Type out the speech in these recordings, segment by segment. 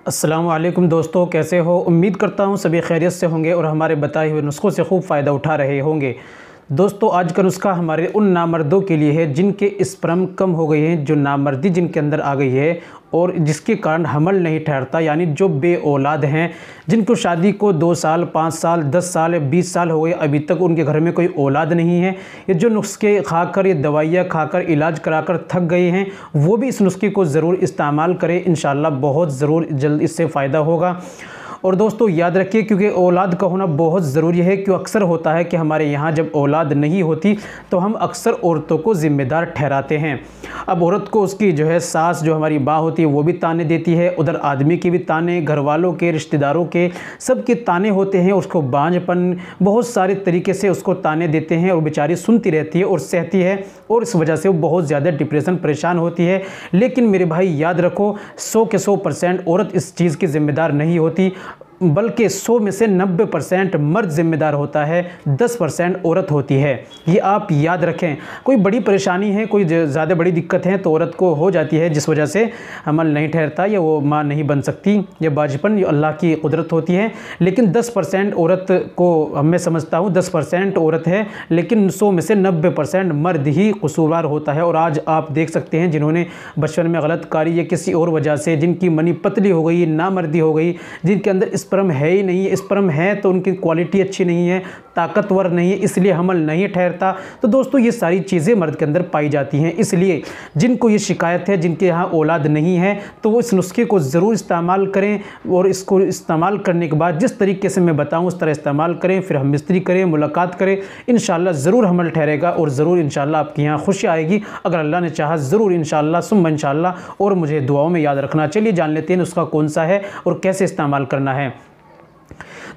अस्सलाम वालेकुम दोस्तों, कैसे हो। उम्मीद करता हूँ सभी खैरियत से होंगे और हमारे बताए हुए नुस्खों से खूब फ़ायदा उठा रहे होंगे। दोस्तों, आज का नुस्खा हमारे उन नामर्दों के लिए है जिनके स्पर्म कम हो गए हैं, जो नामर्दी जिनके अंदर आ गई है और जिसके कारण हमल नहीं ठहरता, यानी जो बे औलाद हैं, जिनको शादी को 2 साल, 5 साल, 10 साल, 20 साल हो गए, अभी तक उनके घर में कोई औलाद नहीं है। ये जो नुस्खे खाकर, ये दवाइयाँ खाकर, इलाज कराकर थक गए हैं, वो भी इस नुस्खे को ज़रूर इस्तेमाल करें। इंशाल्लाह बहुत ज़रूर जल्द इससे फ़ायदा होगा। और दोस्तों याद रखिए, क्योंकि औलाद का होना बहुत ज़रूरी है। क्यों अक्सर होता है कि हमारे यहाँ जब औलाद नहीं होती तो हम अक्सर औरतों को ज़िम्मेदार ठहराते हैं। अब औरत को उसकी जो है सास, जो हमारी माँ होती है, वो भी ताने देती है, उधर आदमी के भी ताने, घर वालों के, रिश्तेदारों के, सबके ताने होते हैं। उसको बांझपन, बहुत सारे तरीके से उसको ताने देते हैं और बेचारी सुनती रहती है और सहती है, और इस वजह से वो बहुत ज़्यादा डिप्रेशन, परेशान होती है। लेकिन मेरे भाई याद रखो, 100 के 100% औरत इस चीज़ की ज़िम्मेदार नहीं होती, बल्कि 100 में से 90% मर्द जिम्मेदार होता है, 10% औरत होती है। ये आप याद रखें। कोई बड़ी परेशानी है, कोई ज़्यादा बड़ी दिक्कत है तो औरत को हो जाती है, जिस वजह से हमल नहीं ठहरता या वो माँ नहीं बन सकती, ये बाजपन, ये अल्लाह की कुदरत होती है। लेकिन 10% औरत को मैं समझता हूँ 10% औरत है, लेकिन 100 में से 90% मर्द ही कसूरवार होता है। और आज आप देख सकते हैं, जिन्होंने बचपन में गलत कारी या किसी और वजह से जिनकी मनी पतली हो गई, नामर्दी हो गई, जिनके अंदर स्पर्म है ही नहीं, स्पर्म है तो उनकी क्वालिटी अच्छी नहीं है, ताकतवर नहीं है, इसलिए हमल नहीं ठहरता। तो दोस्तों ये सारी चीज़ें मर्द के अंदर पाई जाती हैं। इसलिए जिनको ये शिकायत है, जिनके यहाँ औलाद नहीं है, तो वो इस नुस्खे को ज़रूर इस्तेमाल करें। और इसको इस्तेमाल करने के बाद जिस तरीके से मैं बताऊँ उस तरह इस्तेमाल करें, फिर हम मिस्त्री करें, मुलाकात करें, इंशाल्लाह ज़रूर हमल ठहरेगा और ज़रूर इंशाल्लाह आपके यहाँ खुशी आएगी। अगर अल्लाह ने चाहा ज़रूर इंशाल्लाह, सुम्मा इंशाल्लाह। और मुझे दुआओं में याद रखना। चलिए जान लेते हैं नुस्खा कौन सा है और कैसे इस्तेमाल करना है।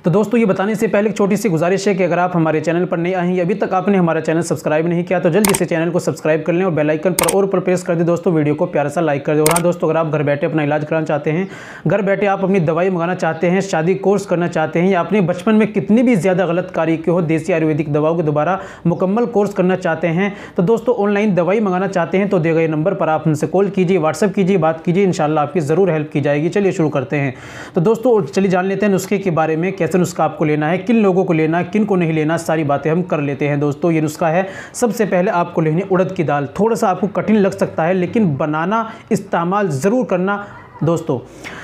तो दोस्तों ये बताने से पहले एक छोटी सी गुजारिश है कि अगर आप हमारे चैनल पर नए आए हैं, अभी तक आपने हमारा चैनल सब्सक्राइब नहीं किया, तो जल्दी से चैनल को सब्सक्राइब कर लें और बेल आइकन पर और प्रेस कर दें। दोस्तों वीडियो को प्यारा सा लाइक कर दें। और हाँ दोस्तों, अगर आप घर बैठे अपना इलाज कराना चाहते हैं, घर बैठे आप अपनी दवाई मंगाना चाहते हैं, शादी कोर्स करना चाहते हैं, या अपने बचपन में कितनी भी ज़्यादा गलत कार्य की हो, देसी आयुर्वेदिक दवाओं के दोबारा मुकम्मल कोर्स करना चाहते हैं, तो दोस्तों ऑनलाइन दवाई मंगाना चाहते हैं, तो दिए गए नंबर पर आप हमसे कॉल कीजिए, व्हाट्सअप कीजिए, बात कीजिए, इंशाल्लाह आपकी ज़रूर हेल्प की जाएगी। चलिए शुरू करते हैं। तो दोस्तों चलिए जान लेते हैं नुस्खे के बारे में, कैसे नुस्खा आपको लेना है, किन लोगों को लेना है, किन को नहीं लेना, सारी बातें हम कर लेते हैं। दोस्तों ये नुस्खा है, सबसे पहले आपको लेनी है उड़द की दाल। थोड़ा सा आपको कठिन लग सकता है, लेकिन बनाना, इस्तेमाल ज़रूर करना। दोस्तों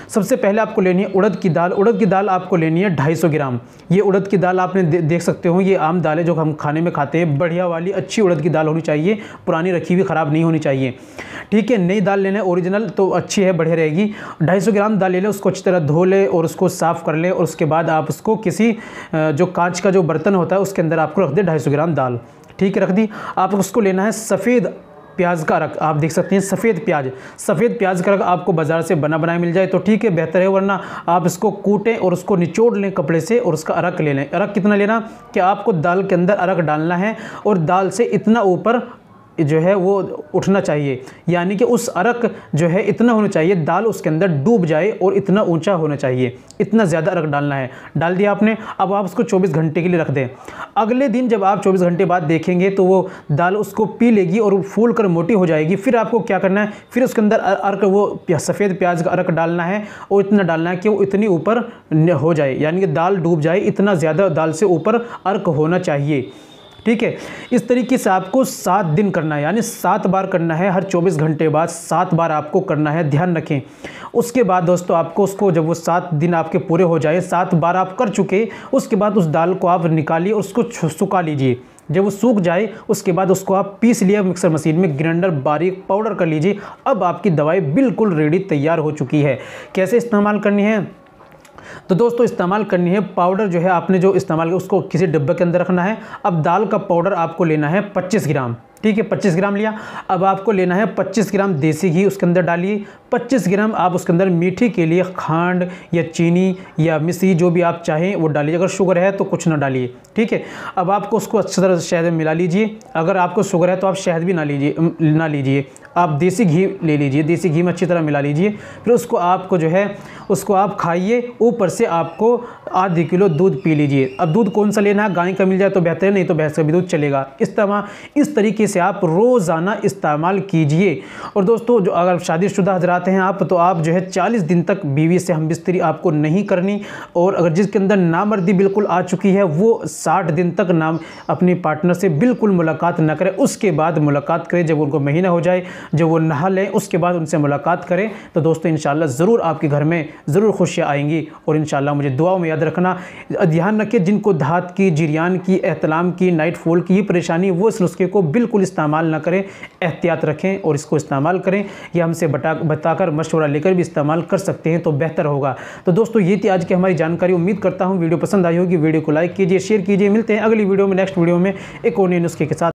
सबसे पहले आपको लेनी है उड़द की दाल। उड़द की दाल आपको लेनी है 250 ग्राम। ये उड़द की दाल आपने देख सकते हो, ये आम दाल है जो हम खाने में खाते हैं। बढ़िया वाली अच्छी उड़द की दाल होनी चाहिए, पुरानी रखी हुई ख़राब नहीं होनी चाहिए, ठीक है। नई दाल लेना है, ओरिजिनल, तो अच्छी है, बढ़िया रहेगी। 250 ग्राम दाल ले लें, उसको अच्छी तरह धो लें और उसको साफ़ कर लें। और उसके बाद आप उसको किसी जो कांच का जो बर्तन होता है उसके अंदर आपको रख दें 250 ग्राम दाल, ठीक है, रख दी। आप उसको लेना है सफ़ेद प्याज का अरक। आप देख सकते हैं सफ़ेद प्याज का अरक आपको बाज़ार से बना बनाया मिल जाए तो ठीक है, बेहतर है, वरना आप इसको कूटें और उसको निचोड़ लें कपड़े से और उसका अरक ले लें। अरक कितना लेना कि आपको दाल के अंदर अरक डालना है और दाल से इतना ऊपर जो है वो उठना चाहिए, यानी कि उस अरक जो है इतना होना चाहिए, दाल उसके अंदर डूब जाए और इतना ऊंचा होना चाहिए, इतना ज़्यादा अरक डालना है। डाल दिया आपने, अब आप उसको 24 घंटे के लिए रख दें। अगले दिन जब आप 24 घंटे बाद देखेंगे तो वो दाल उसको पी लेगी और फूल कर मोटी हो जाएगी। फिर आपको क्या करना है, फिर उसके अंदर अरक, वो सफ़ेद प्याज का अरक डालना है और इतना डालना है कि वो इतनी ऊपर हो जाए, यानी कि दाल डूब जाए, इतना ज़्यादा दाल से ऊपर अरक होना चाहिए, ठीक है। इस तरीके से आपको 7 दिन करना है, यानी 7 बार करना है। हर 24 घंटे बाद 7 बार आपको करना है, ध्यान रखें। उसके बाद दोस्तों आपको उसको, जब वो 7 दिन आपके पूरे हो जाए, 7 बार आप कर चुके, उसके बाद उस दाल को आप निकालिए और उसको सुखा लीजिए। जब वो सूख जाए उसके बाद उसको आप पीस लिया मिक्सर मशीन में, ग्राइंडर बारीक पाउडर कर लीजिए। अब आपकी दवाई बिल्कुल रेडी, तैयार हो चुकी है। कैसे इस्तेमाल करनी है, तो दोस्तों इस्तेमाल करनी है, पाउडर जो है आपने जो इस्तेमाल किया उसको किसी डिब्बे के अंदर रखना है। अब दाल का पाउडर आपको लेना है 25 ग्राम, ठीक है, 25 ग्राम लिया। अब आपको लेना है 25 ग्राम देसी घी, उसके अंदर डालिए। 25 ग्राम आप उसके अंदर मीठे के लिए खांड या चीनी या मिश्री, जो भी आप चाहें वो डालिए। अगर शुगर है तो कुछ ना डालिए, ठीक है। अब आपको उसको अच्छी तरह से शहद में मिला लीजिए। अगर आपको शुगर है तो आप शहद भी ना लीजिए, आप देसी घी ले लीजिए, देसी घी में अच्छी तरह मिला लीजिए। फिर उसको आपको जो है उसको आप खाइए, ऊपर से आपको आधी किलो दूध पी लीजिए। अब दूध कौन सा लेना है, गाय का मिल जाए तो बेहतर है, नहीं तो भैंस का भी दूध चलेगा। इस तरीके से आप रोज़ाना इस्तेमाल कीजिए। और दोस्तों जो अगर शादीशुदा हजरात हैं आप, तो आप जो है 40 दिन तक बीवी से हमबिस्तरी आपको नहीं करनी। और अगर जिसके अंदर नामर्दी बिल्कुल आ चुकी है वो 60 दिन तक अपनी पार्टनर से बिल्कुल मुलाकात न करें, उसके बाद मुलाकात करें। जब उनको महीना हो जाए, जब वो नहा लें, उसके बाद उनसे मुलाकात करें। तो दोस्तों इंशाल्लाह ज़रूर आपके घर में ज़रूर खुशियाँ आएंगी। और इंशाल्लाह मुझे दुआओं में याद रखना। ध्यान रखिए जिनको धात की, जिरियान की, एहतलाम की, नाइट फॉल की ये परेशानी, वो इस नुस्खे को बिल्कुल इस्तेमाल ना करें, एहतियात रखें और इसको इस्तेमाल करें। या हमसे बताकर मशवरा लेकर भी इस्तेमाल कर सकते हैं तो बेहतर होगा। तो दोस्तों ये थी आज की हमारी जानकारी। उम्मीद करता हूँ वीडियो पसंद आई होगी। वीडियो को लाइक कीजिए, शेयर कीजिए। मिलते हैं अगली वीडियो में, नेक्स्ट वीडियो में एक और नए नुस्खे के साथ।